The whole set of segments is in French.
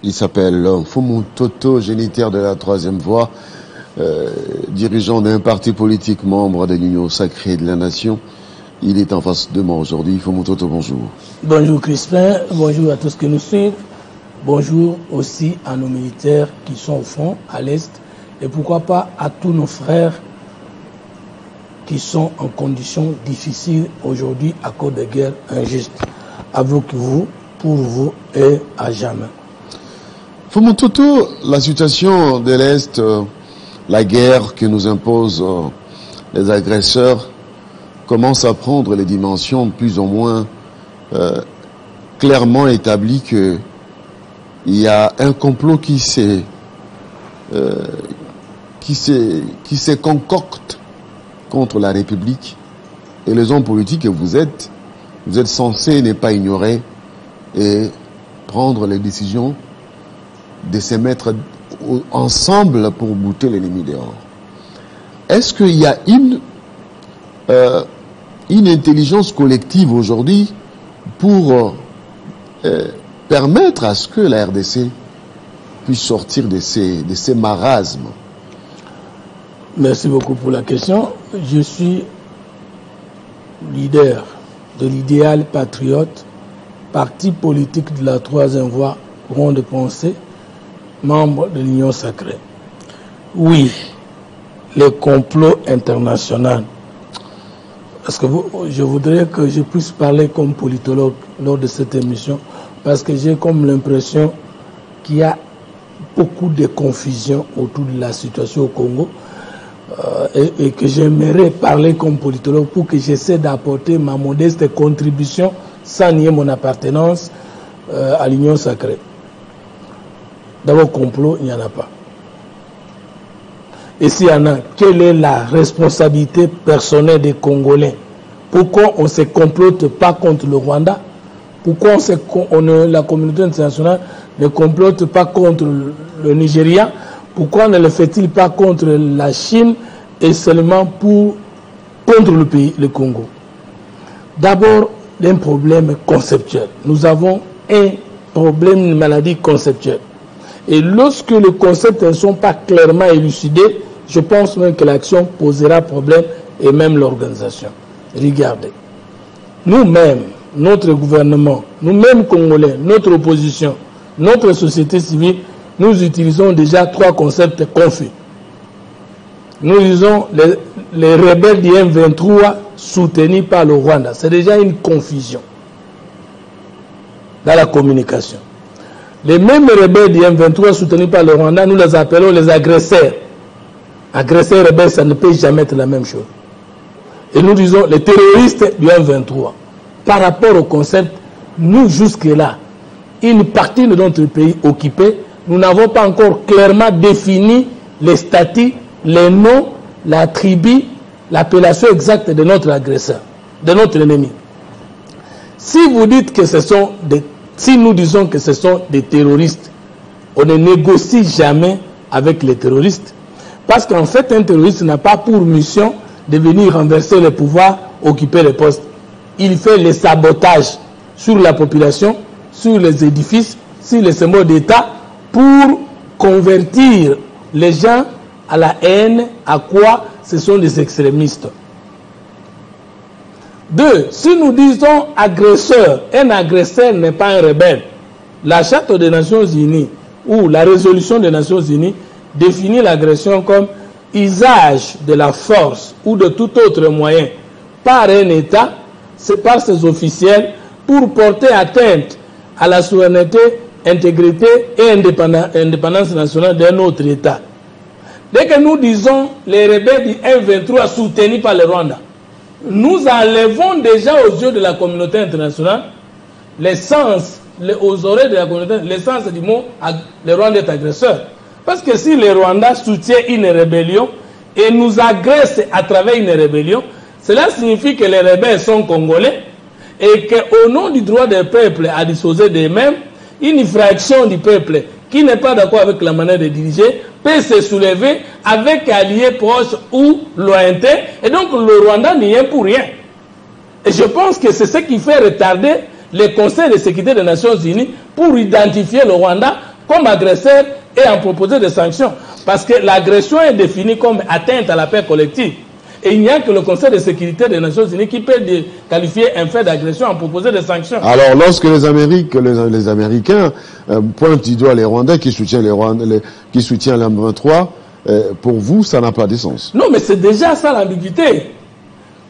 Il s'appelle Fumu Toto, géniteur de la troisième voie, dirigeant d'un parti politique, membre de l'Union sacrée de la nation. Il est en face de moi aujourd'hui. Fumu Toto, bonjour. Bonjour Crispin, bonjour à tous qui nous suivent. Bonjour aussi à nos militaires qui sont au front, à l'Est. Et pourquoi pas à tous nos frères qui sont en conditions difficiles aujourd'hui à cause de guerres injustes. Avec vous, pour vous et à jamais. Fumu Toto, la situation de l'Est, la guerre que nous imposent les agresseurs, commence à prendre les dimensions plus ou moins clairement établies qu'il y a un complot qui s'est concocte contre la République, et les hommes politiques que vous êtes censés ne pas ignorer et prendre les décisions de se mettre ensemble pour bouter l'ennemi dehors. Est-ce qu'il y a une intelligence collective aujourd'hui pour permettre à ce que la RDC puisse sortir de ces marasmes? Merci beaucoup pour la question. Je suis leader de l'idéal patriote, parti politique de la troisième voie, rond de pensée, membre de l'Union sacrée. Oui, le complot international. Parce que je voudrais que je puisse parler comme politologue lors de cette émission, parce que j'ai comme l'impression qu'il y a beaucoup de confusion autour de la situation au Congo, et que j'aimerais parler comme politologue pour que j'essaie d'apporter ma modeste contribution sans nier mon appartenance à l'Union sacrée. D'abord, complot, il n'y en a pas. Et s'il y en a, quelle est la responsabilité personnelle des Congolais? Pourquoi on ne se complote pas contre le Rwanda? Pourquoi la communauté internationale ne complote pas contre le Nigeria? Pourquoi ne le fait-il pas contre la Chine et seulement contre le pays, le Congo? D'abord, un problème conceptuel. Nous avons un problème de maladie conceptuelle. Et lorsque les concepts ne sont pas clairement élucidés, je pense même que l'action posera problème et même l'organisation. Regardez. Nous-mêmes, notre gouvernement, nous-mêmes Congolais, notre opposition, notre société civile, nous utilisons déjà trois concepts confus. Nous utilisons les rebelles du M23 soutenus par le Rwanda. C'est déjà une confusion dans la communication. Les mêmes rebelles du M23 soutenus par le Rwanda, nous les appelons les agresseurs. Agresseurs rebelles, ça ne peut jamais être la même chose. Et nous disons les terroristes du M23. Par rapport au concept, nous jusque-là, une partie de notre pays occupé, nous n'avons pas encore clairement défini les statuts, les noms, la tribu, l'appellation exacte de notre agresseur, de notre ennemi. Si vous dites que si nous disons que ce sont des terroristes, on ne négocie jamais avec les terroristes. Parce qu'en fait, un terroriste n'a pas pour mission de venir renverser le pouvoir, occuper les postes. Il fait le sabotage sur la population, sur les édifices, sur les symboles d'État, pour convertir les gens à la haine, à quoi ce sont des extrémistes. Deux, si nous disons agresseur, un agresseur n'est pas un rebelle. La Charte des Nations Unies ou la résolution des Nations Unies définit l'agression comme usage de la force ou de tout autre moyen par un État, c'est par ses officiels, pour porter atteinte à la souveraineté, intégrité et indépendance nationale d'un autre État. Dès que nous disons les rebelles du M23 soutenus par le Rwanda, nous enlevons déjà aux yeux de la communauté internationale l'essence, aux oreilles de la communauté, l'essence du mot le Rwanda est agresseur. Parce que si le Rwanda soutient une rébellion et nous agresse à travers une rébellion, cela signifie que les rebelles sont congolais et qu'au nom du droit des peuples à disposer d'eux-mêmes, une fraction du peuple qui n'est pas d'accord avec la manière de diriger peut se soulever avec alliés proches ou lointains, et donc le Rwanda n'y est pour rien. Et je pense que c'est ce qui fait retarder le Conseil de sécurité des Nations Unies pour identifier le Rwanda comme agresseur et en proposer des sanctions. Parce que l'agression est définie comme atteinte à la paix collective. Et il n'y a que le Conseil de sécurité des Nations Unies qui peut qualifier un fait d'agression en proposer des sanctions. Alors, lorsque les Américains pointent du doigt les Rwandais qui soutiennent qui soutiennent l'M23, pour vous, ça n'a pas de sens. Non, mais c'est déjà ça l'ambiguïté.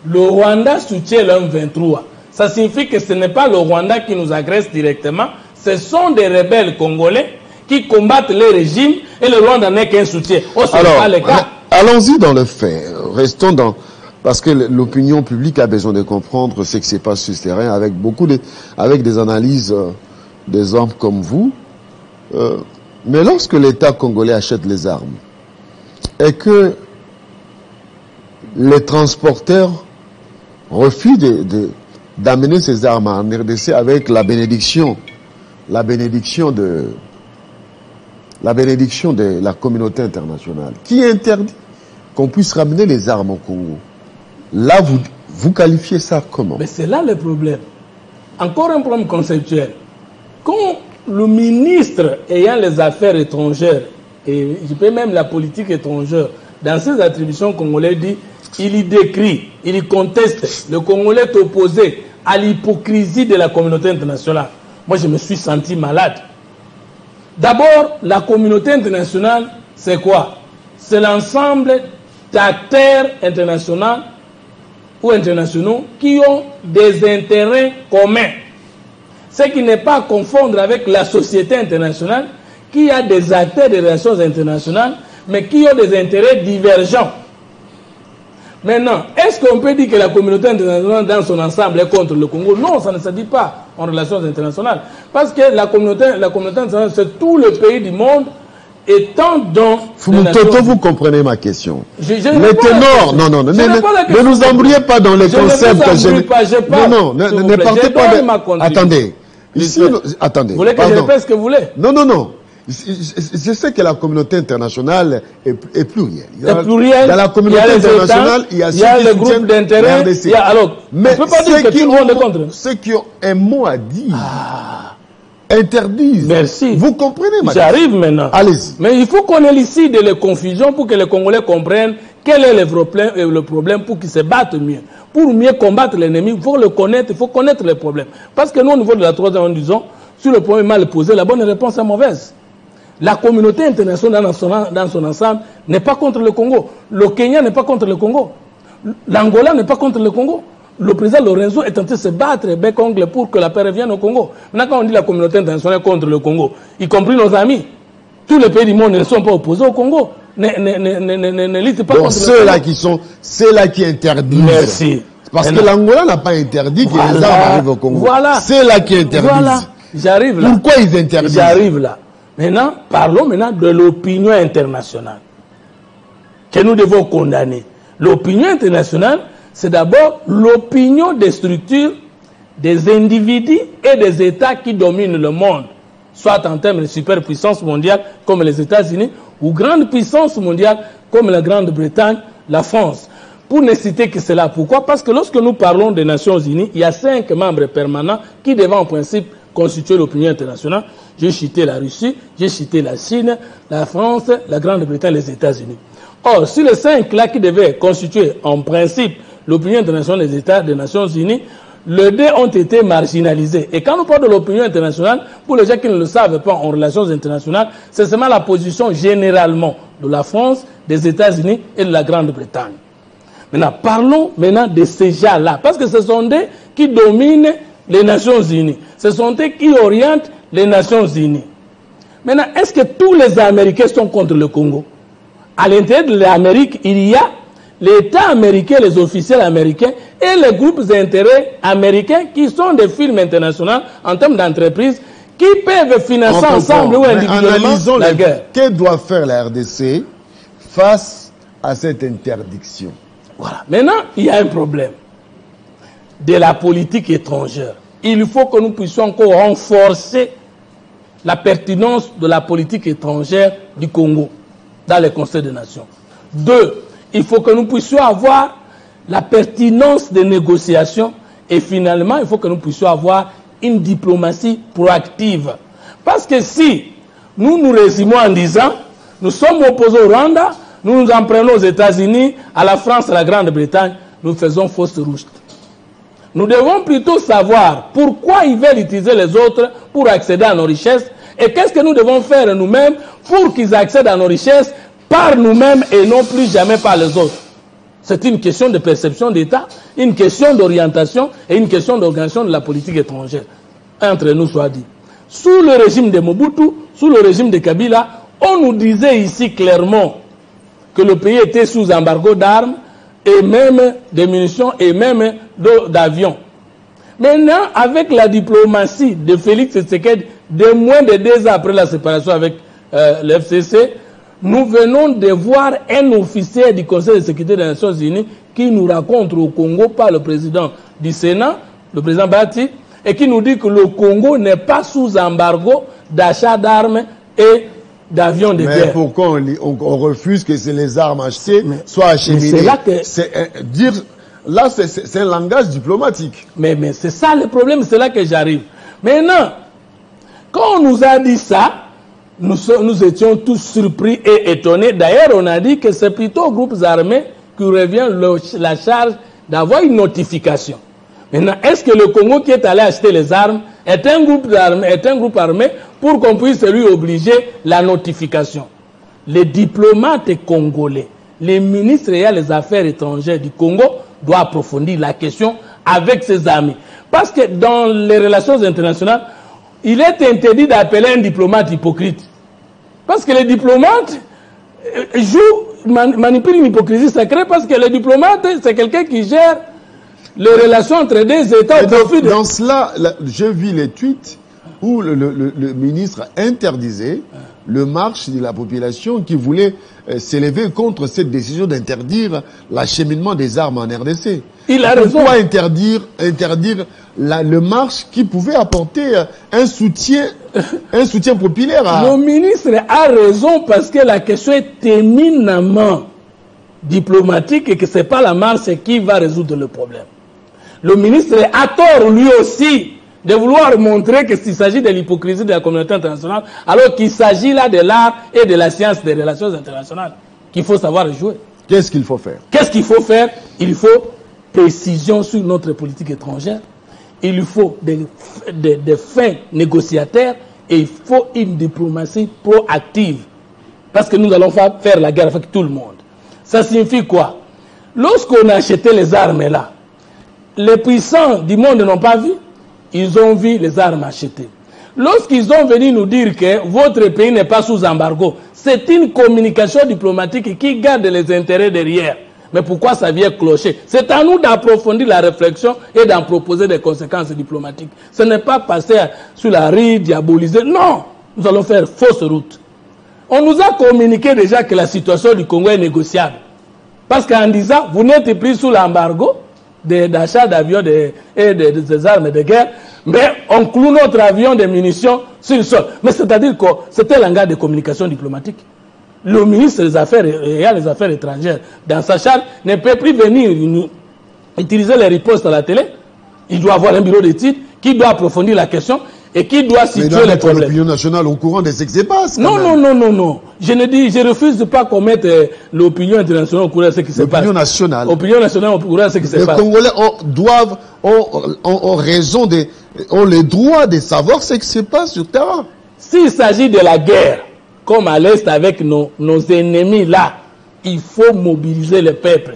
Le Rwanda soutient l'M23. Ça signifie que ce n'est pas le Rwanda qui nous agresse directement. Ce sont des rebelles congolais qui combattent le régime et le Rwanda n'est qu'un soutien. Oh, ce n'est pas le cas. Allons-y dans le fait. Restons dans... Parce que l'opinion publique a besoin de comprendre ce qui se passe sur ce terrain avec avec des analyses des hommes comme vous. Mais lorsque l'État congolais achète les armes et que les transporteurs refusent d'amener ces armes en RDC avec la bénédiction de la communauté internationale, qui interdit qu'on puisse ramener les armes au Congo. Là, vous qualifiez ça comment? Mais c'est là le problème. Encore un problème conceptuel. Quand le ministre ayant les affaires étrangères, et je peux même la politique étrangère, dans ses attributions congolais dit, il y décrit, il y conteste, le Congolais est opposé à l'hypocrisie de la communauté internationale. Moi, je me suis senti malade. D'abord, la communauté internationale, c'est quoi? C'est l'ensemble d'acteurs internationaux ou internationaux qui ont des intérêts communs. Ce qui n'est pas à confondre avec la société internationale qui a des acteurs des relations internationales mais qui ont des intérêts divergents. Maintenant, est-ce qu'on peut dire que la communauté internationale dans son ensemble est contre le Congo? Non, ça ne se dit pas en relations internationales. Parce que la communauté internationale, c'est tous les pays du monde étant dans... Vous comprenez ma question. Les ténors, ne nous embrouillez pas dans les concepts. Non, ne partez pas. Attendez. Ici, attendez. Vous voulez que je répète ce que vous voulez? Non. Je sais que la communauté internationale est plurielle. Il y a la communauté internationale, il y a le groupe d'intérêt. Mais ceux qui ont un mot à dire interdisent. Merci. Vous comprenez, madame? J'arrive maintenant. Allez-y. Mais il faut qu'on ait ici de la confusion pour que les Congolais comprennent quel est le problème pour qu'ils se battent mieux. Pour mieux combattre l'ennemi, il faut le connaître, il faut connaître les problèmes. Parce que nous, au niveau de la troisième, disons, sur le problème mal posé, la bonne réponse est mauvaise. La communauté internationale dans son ensemble n'est pas contre le Congo. Le Kenya n'est pas contre le Congo. L'Angola n'est pas contre le Congo. Le président Lorenzo est en train de se battre bec-ongle pour que la paix revienne au Congo. Maintenant, quand on dit la communauté internationale contre le Congo, y compris nos amis, tous les pays du monde ne sont pas opposés au Congo. Ne lisent pas contre ceux-là qui sont, ceux-là qui interdisent. Merci. Parce que l'Angola n'a pas interdit que les armes arrivent au Congo. Voilà. C'est là qui interdisent. Voilà. J'arrive là. Pourquoi ils interdisent? J'arrive là. Maintenant, parlons maintenant de l'opinion internationale que nous devons condamner. L'opinion internationale, c'est d'abord l'opinion des structures, des individus et des États qui dominent le monde, soit en termes de superpuissance mondiale comme les États-Unis ou grande puissance mondiale comme la Grande-Bretagne, la France. Pour ne citer que cela. Pourquoi? Parce que lorsque nous parlons des Nations Unies, il y a 5 membres permanents qui devaient en principe constituer l'opinion internationale. J'ai cité la Russie, j'ai cité la Chine, la France, la Grande-Bretagne, les États-Unis. Or, sur les 5 là qui devaient constituer en principe l'opinion internationale des États des Nations Unies, les 2 ont été marginalisés. Et quand on parle de l'opinion internationale, pour les gens qui ne le savent pas en relations internationales, c'est seulement la position généralement de la France, des États-Unis et de la Grande-Bretagne. Maintenant, parlons maintenant de ces gens-là, parce que ce sont eux qui dominent les Nations Unies. Ce sont eux qui orientent les Nations Unies. Maintenant, est-ce que tous les Américains sont contre le Congo? À l'intérieur de l'Amérique, il y a l'État américain, les officiels américains et les groupes d'intérêt américains qui sont des firmes internationales en termes d'entreprise qui peuvent financer ensemble ou individuellement la guerre. Que doit faire la RDC face à cette interdiction? Voilà. Maintenant, il y a un problème de la politique étrangère. Il faut que nous puissions encore renforcer la pertinence de la politique étrangère du Congo dans les Conseils des Nations. 2, il faut que nous puissions avoir la pertinence des négociations et finalement, il faut que nous puissions avoir une diplomatie proactive. Parce que si Nous nous résumons en disant, nous sommes opposés au Rwanda, nous nous en prenons aux États-Unis, à la France, à la Grande-Bretagne, nous faisons fausse route. Nous devons plutôt savoir pourquoi ils veulent utiliser les autres pour accéder à nos richesses et qu'est-ce que nous devons faire nous-mêmes pour qu'ils accèdent à nos richesses par nous-mêmes et non plus jamais par les autres. C'est une question de perception d'État, une question d'orientation et une question d'organisation de la politique étrangère. Entre nous soit dit. Sous le régime de Mobutu, sous le régime de Kabila, on nous disait ici clairement que le pays était sous embargo d'armes et même de munitions et même d'avions. Maintenant, avec la diplomatie de Félix Tshisekedi, de moins de 2 ans après la séparation avec l'FCC, nous venons de voir un officier du Conseil de sécurité des Nations Unies qui nous raconte au Congo par le président du Sénat, le président Bati, et qui nous dit que le Congo n'est pas sous embargo d'achat d'armes et d'avions de guerre. Mais pourquoi on refuse que les armes achetées soient acheminées? C'est un langage diplomatique. Mais c'est ça le problème, c'est là que j'arrive. Maintenant, quand on nous a dit ça, nous étions tous surpris et étonnés. D'ailleurs, on a dit que c'est plutôt aux groupes armés qui revient la charge d'avoir une notification. Maintenant, est-ce que le Congo qui est allé acheter les armes est un groupe armé pour qu'on puisse lui obliger la notification? Les diplomates congolais, les ministres et les affaires étrangères du Congo doivent approfondir la question avec ses amis. Parce que dans les relations internationales, il est interdit d'appeler un diplomate hypocrite. Parce que les diplomates manipulent une hypocrisie sacrée parce que le diplomate, c'est quelqu'un qui gère les relations entre des États. Dans cela, je vis les tweets où le ministre interdisait le marche de la population qui voulait s'élever contre cette décision d'interdire l'acheminement des armes en RDC. Il a raison. Pourquoi interdire le marche qui pouvait apporter un soutien populaire Le ministre a raison parce que la question est éminemment diplomatique et que ce n'est pas la marche qui va résoudre le problème. Le ministre a tort lui aussi de vouloir montrer qu'il s'agit de l'hypocrisie de la communauté internationale, alors qu'il s'agit là de l'art et de la science des relations internationales, qu'il faut savoir jouer. Qu'est-ce qu'il faut faire? Qu'est-ce qu'il faut faire? Il faut précision sur notre politique étrangère, il faut des fins négociateurs et il faut une diplomatie proactive. Parce que nous allons faire la guerre avec tout le monde. Ça signifie quoi? Lorsqu'on a acheté les armes là, les puissants du monde n'ont pas vu. Ils ont vu les armes achetées. Lorsqu'ils ont venu nous dire que votre pays n'est pas sous embargo, c'est une communication diplomatique qui garde les intérêts derrière. Mais pourquoi ça vient clocher? C'est à nous d'approfondir la réflexion et d'en proposer des conséquences diplomatiques. Ce n'est pas passer sur la rue, diaboliser. Non, nous allons faire fausse route. On nous a communiqué déjà que la situation du Congo est négociable. Parce qu'en disant, vous n'êtes plus sous l'embargo d'achat d'avions et des armes de guerre, mais on cloue notre avion de munitions sur le sol. Mais c'est-à-dire que c'était un langage de communication diplomatique. Le ministre des Affaires et les Affaires étrangères, dans sa charge, ne peut plus venir utiliser les ripostes à la télé. Il doit avoir un bureau d'études qui doit approfondir la question et qui doit situer les problèmes. L'opinion nationale au courant de ce qui se passe. Non. Je refuse de pas commettre l'opinion internationale au courant de ce qui se passe. L'opinion nationale. L'opinion nationale au courant de ce qui se passe. Les Congolais ont le droit de savoir ce qui se passe sur terrain. S'il s'agit de la guerre, comme à l'Est avec nos ennemis là, il faut mobiliser le peuple.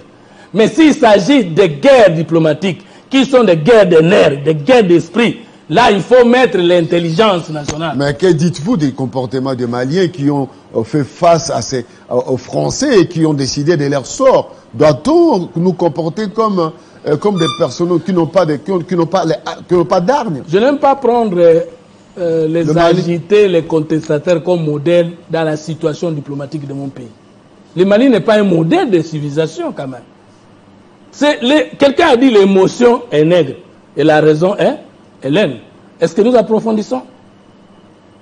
Mais s'il s'agit de guerres diplomatiques, qui sont des guerres de nerfs, des guerres d'esprit, là, il faut mettre l'intelligence nationale. Mais que dites-vous des comportements des Maliens qui ont fait face aux Français et qui ont décidé de leur sort? Doit-on nous comporter comme des personnes qui n'ont pas d'armes? Je n'aime pas prendre les agités, les contestataires comme modèle dans la situation diplomatique de mon pays. Le Mali n'est pas un modèle de civilisation quand même. Quelqu'un a dit l'émotion est nègre et la raison est Hélène. Est-ce que nous approfondissons?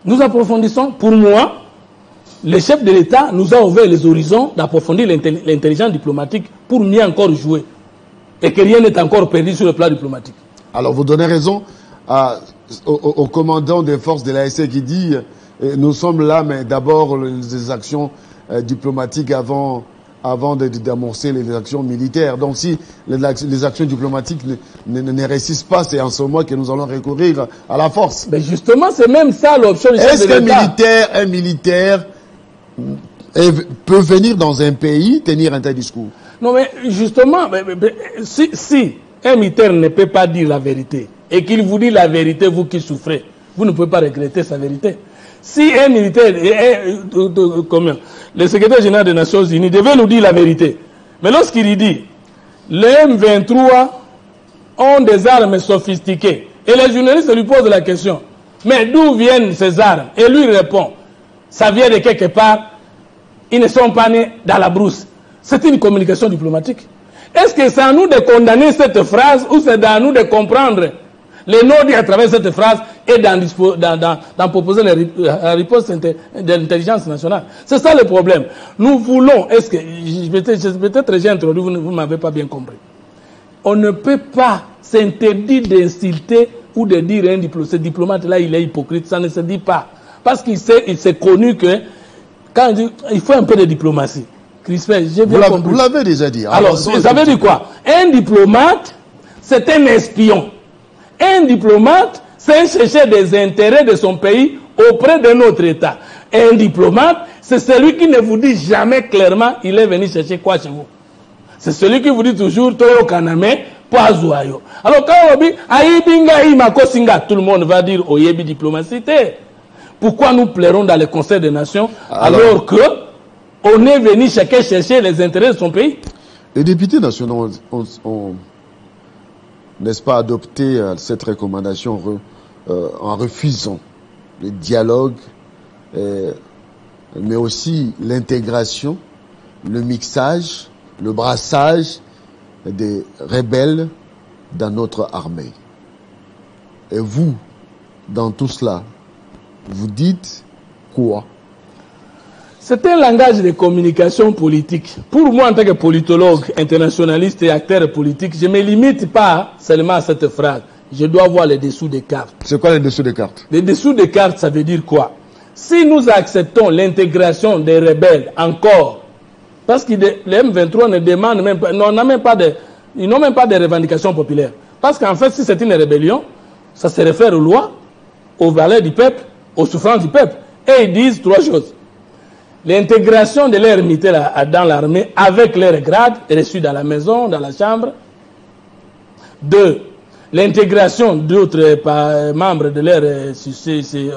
Nous approfondissons. Pour moi, le chef de l'État nous a ouvert les horizons d'approfondir l'intelligence diplomatique pour mieux encore jouer. Et que rien n'est encore perdu sur le plan diplomatique. Alors vous donnez raison au commandant des forces de l'ASC qui dit nous sommes là, mais d'abord les actions diplomatiques avant d'amorcer les actions militaires. Donc si les actions diplomatiques ne réussissent pas, c'est en ce moment que nous allons recourir à la force. Mais justement, c'est même ça l'option du chef de l'État. Un militaire peut venir dans un pays tenir un tel discours? Non, mais justement, si un militaire ne peut pas dire la vérité, et qu'il vous dit la vérité, vous qui souffrez, vous ne pouvez pas regretter sa vérité. Si un militaire, le secrétaire général des Nations Unies devait nous dire la vérité, mais lorsqu'il dit, les M23 ont des armes sophistiquées, et les journalistes lui posent la question, mais d'où viennent ces armes? Et lui répond, ça vient de quelque part, ils ne sont pas nés dans la brousse. C'est une communication diplomatique. Est-ce que c'est à nous de condamner cette phrase ou c'est à nous de comprendre les non-dits à travers cette phrase et d'en proposer la réponse de l'intelligence nationale? C'est ça le problème. Nous voulons, peut-être j'ai introduit, vous ne m'avez pas bien compris. On ne peut pas s'interdire d'insulter ou de dire ce diplomate-là, il est hypocrite. Ça ne se dit pas. Parce qu'il s'est connu que quand il faut un peu de diplomatie. Crispin, j'ai bien compris. Vous l'avez déjà dit. Alors, ça veut dire quoi? Un diplomate, c'est un espion. Un diplomate, c'est chercher des intérêts de son pays auprès d'un autre État. Un diplomate, c'est celui qui ne vous dit jamais clairement il est venu chercher quoi chez vous. C'est celui qui vous dit toujours Toyo Kaname, Poazuayo. Alors, quand on dit Aïbinga Imakosinga, tout le monde va dire Oyebi diplomatie. Pourquoi nous plairons dans le Conseil des Nations alors que on est venu chacun chercher les intérêts de son pays? Les députés nationaux ont n'est-ce pas, adopté cette recommandation en refusant le dialogue, mais aussi l'intégration, le mixage, le brassage des rebelles dans notre armée. Et vous, dans tout cela, vous dites quoi? C'est un langage de communication politique. Pour moi, en tant que politologue, internationaliste et acteur politique, je ne me limite pas seulement à cette phrase. Je dois voir les dessous des cartes. C'est quoi les dessous des cartes? Les dessous des cartes, ça veut dire quoi? Si nous acceptons l'intégration des rebelles encore, parce que les M23 ne demandent même pas, ils n'ont même pas de revendications populaires. Parce qu'en fait, si c'est une rébellion, ça se réfère aux lois, aux valeurs du peuple, aux souffrances du peuple. Et ils disent trois choses. L'intégration de leur unité dans l'armée avec leur grade reçus dans la maison, dans la chambre. 2. L'intégration d'autres membres de leur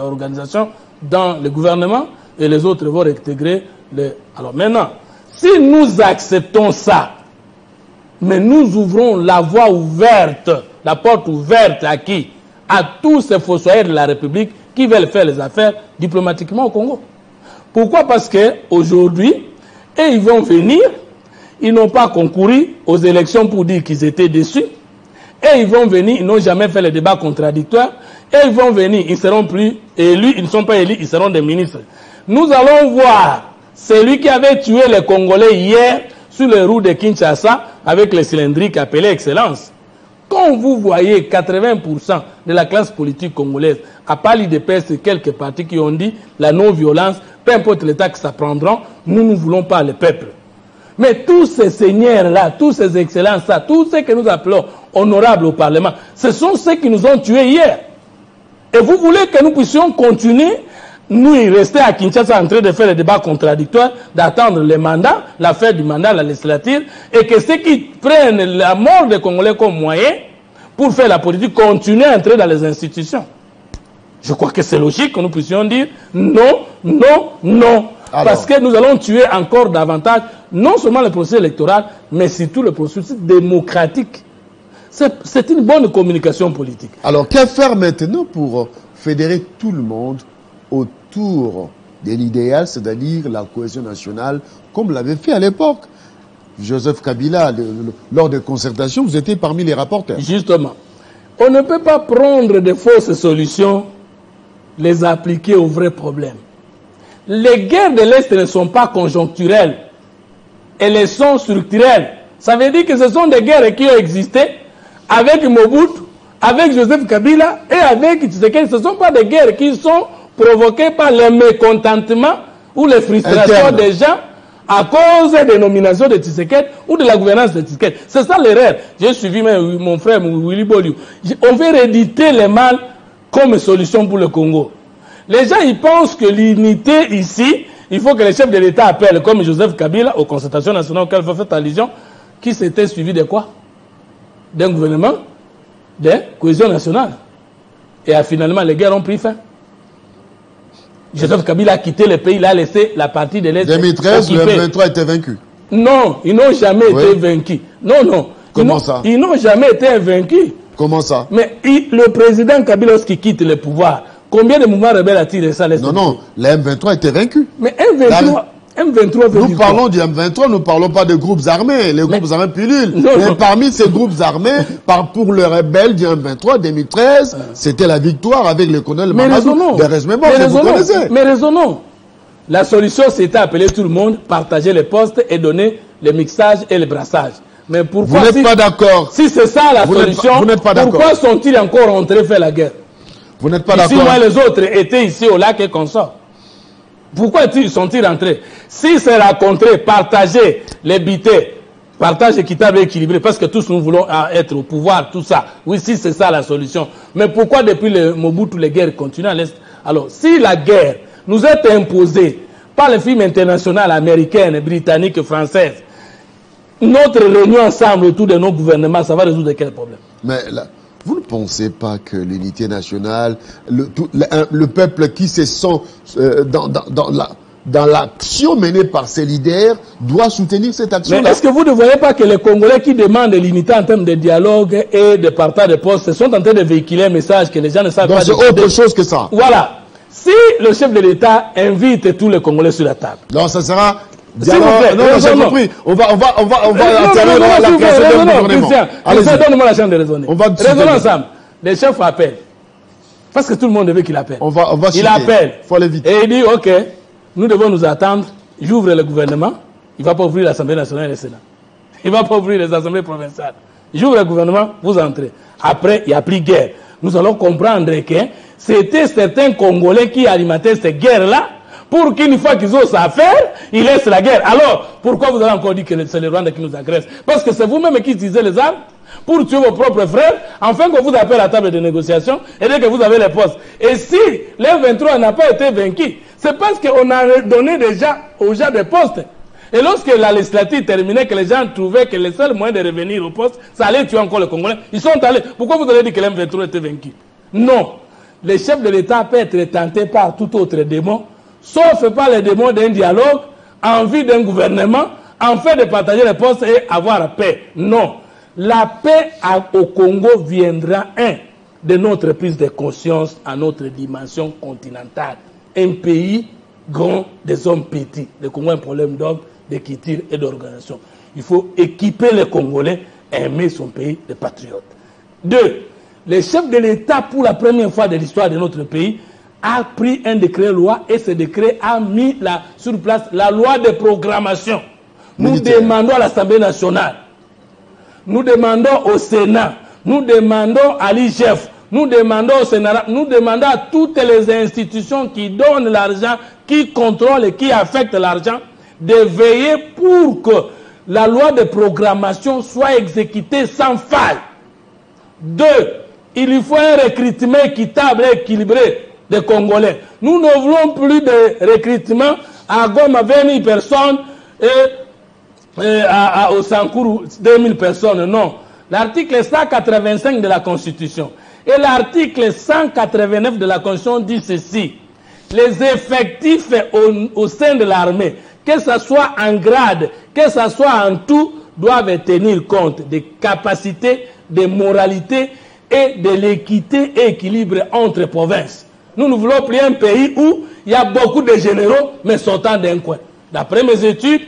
organisation dans le gouvernement et les autres vont intégrer le... Alors maintenant, si nous acceptons ça, mais nous ouvrons la voie ouverte, la porte ouverte à qui? À tous ces fossoyeurs de la République qui veulent faire les affaires diplomatiquement au Congo. Pourquoi? Parce qu'aujourd'hui, ils vont venir, ils n'ont pas concouru aux élections pour dire qu'ils étaient déçus, et ils vont venir, ils n'ont jamais fait les débats contradictoires, et ils vont venir, ils ne seront plus élus, ils ne sont pas élus, ils seront des ministres. Nous allons voir celui qui avait tué les Congolais hier sur les roues de Kinshasa avec les cylindriques appelés Excellence. Quand vous voyez 80% de la classe politique congolaise, à part l'IDPS et quelques partis qui ont dit la non-violence, peu importe l'état que ça prendra, nous ne voulons pas le peuple. Mais tous ces seigneurs-là, tous ces excellences-là, tous ceux que nous appelons honorables au Parlement, ce sont ceux qui nous ont tués hier. Et vous voulez que nous puissions continuer, nous y rester à Kinshasa en train de faire les débats contradictoires, d'attendre le mandat, la fin du mandat, la législature, et que ceux qui prennent la mort des Congolais comme moyen pour faire la politique continuent à entrer dans les institutions. Je crois que c'est logique que nous puissions dire non, non, non. Alors, parce que nous allons tuer encore davantage, non seulement le processus électoral, mais surtout le processus démocratique. C'est une bonne communication politique. Alors, que faire maintenant pour fédérer tout le monde autour de l'idéal, c'est-à-dire la cohésion nationale, comme l'avait fait à l'époque Joseph Kabila, lors des concertations, vous étiez parmi les rapporteurs. Justement. On ne peut pas prendre de fausses solutions, les appliquer aux vrais problèmes. Les guerres de l'Est ne sont pas conjoncturelles, elles sont structurelles. Ça veut dire que ce sont des guerres qui ont existé avec Mobutu, avec Joseph Kabila et avec Tshisekedi. Ce ne sont pas des guerres qui sont provoquée par le mécontentement ou les frustrations des gens à cause des nominations de Tshisekedi ou de la gouvernance de Tshisekedi. C'est ça l'erreur. J'ai suivi mon frère Willy Boliou. On veut rééditer le mal comme solution pour le Congo. Les gens, ils pensent que l'unité ici, il faut que les chefs de l'État appellent, comme Joseph Kabila, aux concertations nationales auxquelles vous faites allusion, qui s'était suivi de quoi? D'un gouvernement de cohésion nationale. Et finalement, les guerres ont pris fin. Joseph Kabila a quitté le pays, il a laissé la partie de l'Est. 2013, le M23 était vaincu. Non, ils n'ont jamais été vaincus. Non, non. Comment ça? Ils n'ont jamais été vaincus. Comment ça? Mais le président Kabila, lorsqu'il quitte le pouvoir, combien de mouvements rebelles a tiré ça? Non, non, le M23 était vaincu. Mais M23 veut nous parlons du M23, nous ne parlons pas de groupes armés. Les groupes armés pullulent. Mais parmi ces groupes armés, pour les rebelles du M23 2013, c'était la victoire avec le colonel Mamadou de Resmemor, que vous connaissez. Mais raisonnons. La solution, c'était appeler tout le monde, partager les postes et donner le mixage et le brassage. Mais pourquoi, vous n'êtes pas d'accord. Si c'est ça la solution, pourquoi sont-ils encore rentrés faire la guerre? Vous n'êtes pas d'accord. Si moi les autres étaient ici au lac et consort. Pourquoi sont-ils rentrés? Si c'est rencontrer, partager les bités, partage équitable et équilibré, parce que tous nous voulons être au pouvoir, tout ça. Oui, si c'est ça la solution. Mais pourquoi depuis le Mobutu, les guerres continuent à l'Est? Alors, si la guerre nous est imposée par les films internationales américaines, britanniques, françaises, notre réunion ensemble autour de nos gouvernements, ça va résoudre quel problème? Mais là, vous ne pensez pas que l'unité nationale, le peuple qui se sent dans l'action menée par ses leaders doit soutenir cette action-là? Mais est-ce que vous ne voyez pas que les Congolais qui demandent l'unité en termes de dialogue et de partage de postes sont en train de véhiculer un message que les gens ne savent pas? C'est autre chose que ça. Voilà. Si le chef de l'État invite tous les Congolais sur la table. Non, ça sera... S'il vous plaît, non, j'ai compris. On va intervenir dans la création d'un gouvernement. Christian, donne-moi la chance de raisonner. Raisonnons ensemble. Les chefs appellent. Parce que tout le monde veut qu'il appelle. Il appelle. Il faut aller vite. Et il dit, OK, nous devons nous attendre. J'ouvre le gouvernement. Il ne va pas ouvrir l'Assemblée nationale et le Sénat. Il ne va pas ouvrir les assemblées provinciales. J'ouvre le gouvernement, vous entrez. Après, il n'y a plus guerre. Nous allons comprendre que c'était certains Congolais qui alimentaient ces guerres-là pour qu'une fois qu'ils ont ça à faire, ils laissent la guerre. Alors, pourquoi vous avez encore dit que c'est les Rwandais qui nous agressent? Parce que c'est vous-même qui utilisez les armes pour tuer vos propres frères, afin qu'on vous appelle à la table de négociation et dès que vous avez les postes. Et si les 23 n'a pas été vaincu, c'est parce qu'on a donné déjà aux gens des postes. Et lorsque la législative terminait, que les gens trouvaient que le seul moyen de revenir au poste, ça allait tuer encore les Congolais, ils sont allés. Pourquoi vous avez dit que les 23 étaient vaincus? Non. Les chefs de l'État peuvent être tentés par tout autre démon, sauf par les démons d'un dialogue, en vue d'un gouvernement, en fait de partager les postes et avoir la paix. Non. La paix au Congo viendra, de notre prise de conscience à notre dimension continentale. Un pays grand, des hommes petits. Le Congo a un problème d'hommes, d'équité et d'organisation. Il faut équiper les Congolais et aimer son pays, les patriotes. 2. Les chefs de l'État, pour la première fois de l'histoire de notre pays, a pris un décret-loi et ce décret a mis sur place la loi de programmation. Nous demandons à l'Assemblée nationale, nous demandons au Sénat, nous demandons à l'IGF, nous demandons au Sénat, nous demandons à toutes les institutions qui donnent l'argent, qui contrôlent et qui affectent l'argent, de veiller pour que la loi de programmation soit exécutée sans faille. 2. Il faut un recrutement équitable et équilibré des Congolais. Nous ne voulons plus de recrutement à Goma 20 000 personnes et au Sankourou 2000 personnes. Non. L'article 185 de la Constitution et l'article 189 de la Constitution dit ceci. Les effectifs au sein de l'armée, que ce soit en grade, que ce soit en tout, doivent tenir compte des capacités, des moralités et de l'équité et équilibre entre provinces. Nous ne voulons plus un pays où il y a beaucoup de généraux, mais sortant d'un coin. D'après mes études,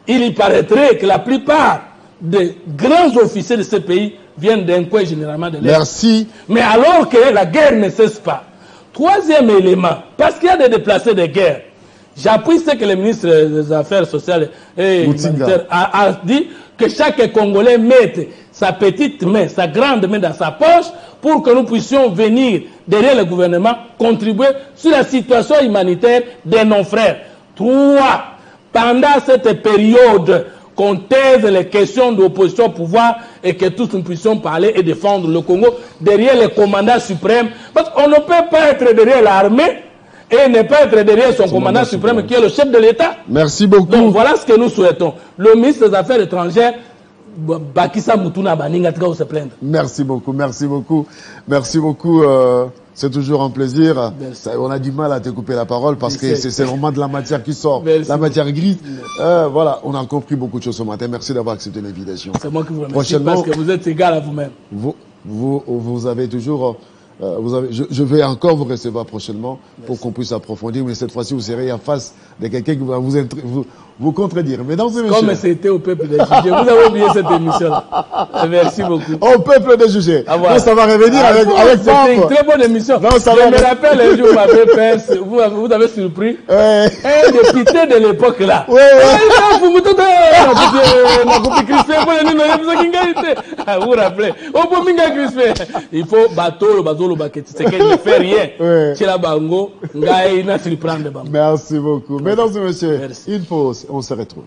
il y paraîtrait que la plupart des grands officiers de ce pays viennent d'un coin généralement de l'Est. Merci. Mais alors que la guerre ne cesse pas. Troisième élément, parce qu'il y a des déplacés de guerre, j'appuie ce que le ministre des Affaires sociales et humanitaires a dit, que chaque Congolais mette sa petite main, sa grande main dans sa poche pour que nous puissions venir derrière le gouvernement contribuer sur la situation humanitaire de nos frères. 3. Pendant cette période, qu'on taise les questions d'opposition au pouvoir et que tous nous puissions parler et défendre le Congo derrière le commandant suprême. Parce qu'on ne peut pas être derrière l'armée et ne pas être derrière son commandant suprême qui est le chef de l'État. Merci beaucoup. Donc voilà ce que nous souhaitons. Le ministre des Affaires étrangères, Bakissa Moutouna Baninga, se plaindre. Merci beaucoup, merci beaucoup. Merci beaucoup. C'est toujours un plaisir. On a du mal à te couper la parole parce que c'est vraiment de la matière qui sort. Merci. La matière grise. Voilà, on a compris beaucoup de choses ce matin. Merci d'avoir accepté l'invitation. C'est moi qui vous remercie parce que vous êtes égal à vous-même. Vous avez toujours... je vais encore vous recevoir prochainement pour qu'on puisse approfondir, mais cette fois-ci, vous serez en face de quelqu'un qui va vous contredire. Mesdames et messieurs. Comme c'était au peuple de juger. Vous avez oublié cette émission-là. Merci beaucoup. Au peuple de juger. Voilà. Ça va revenir avec c'était une très bonne émission. Non, ça je me rappelle un jour, vous avez surpris. Un député de l'époque là. Vous vous rappelez. Il faut bateau, c'est qu'il ne fait rien. Merci beaucoup. Mesdames et messieurs, une pause, on se retrouve.